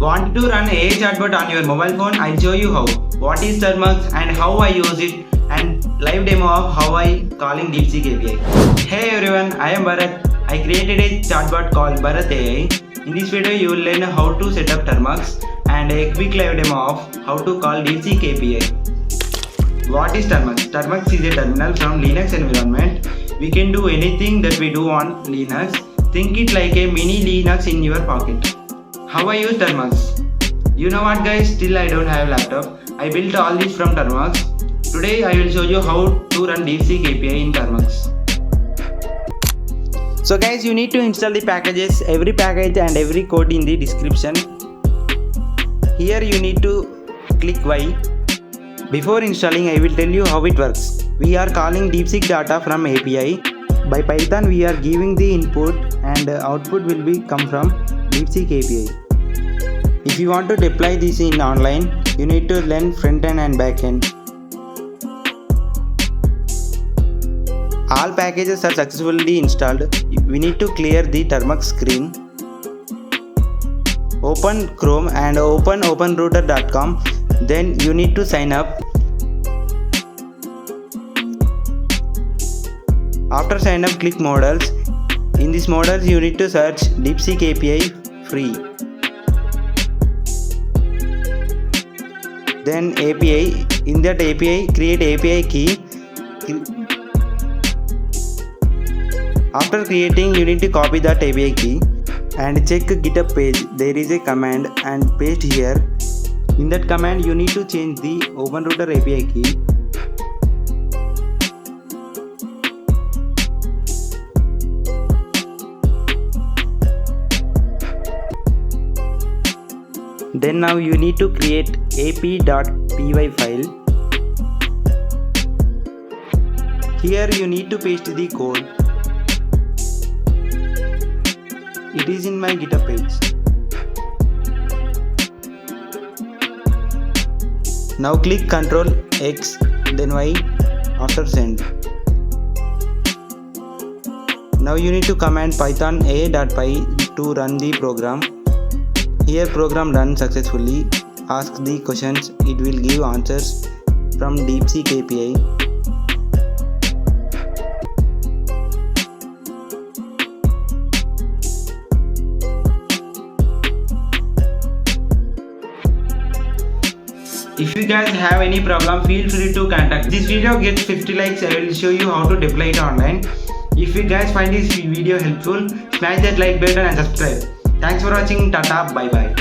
Want to run AI chatbot on your mobile phone? I'll show you how. What is Termux and how I use it, and live demo of how I calling DeepSeek API. Hey everyone, I am Bharat. I created a chatbot called Bharat AI. In this video you will learn how to set up Termux and a quick live demo of how to call DeepSeek API. What is Termux? Termux is a terminal from Linux environment. We can do anything that we do on Linux. Think it like a mini Linux in your pocket. How I use Termux? You know what guys, still I don't have laptop. I built all this from Termux. Today I will show you how to run DeepSeek API in Termux. So guys, you need to install the packages, every package and every code in the description. Here you need to click Y. Before installing, I will tell you how it works. We are calling DeepSeek data from API. By Python we are giving the input and output will be come from DeepSeek API. If you want to deploy this in online, you need to learn front end and back end. All packages are successfully installed. We need to clear the Termux screen. Open Chrome and open OpenRouter.com. Then you need to sign up. After sign up, click models. In this models you need to search DeepSeek API free. Then API. In that API, create API key. After creating, you need to copy that API key and check GitHub page. There is a command and paste here. In that command, you need to change the OpenRouter API key. Then now you need to create ap.py file. Here you need to paste the code. It is in my GitHub page. Now click Ctrl X, then Y after send. Now you need to command python a.py to run the program. Here program run successfully. Ask the questions, it will give answers from DeepSeek API. If you guys have any problem, feel free to contact. This video gets 50 likes, I will show you how to deploy it online. If you guys find this video helpful, smash that like button and subscribe. Thanks for watching. Tata, bye bye.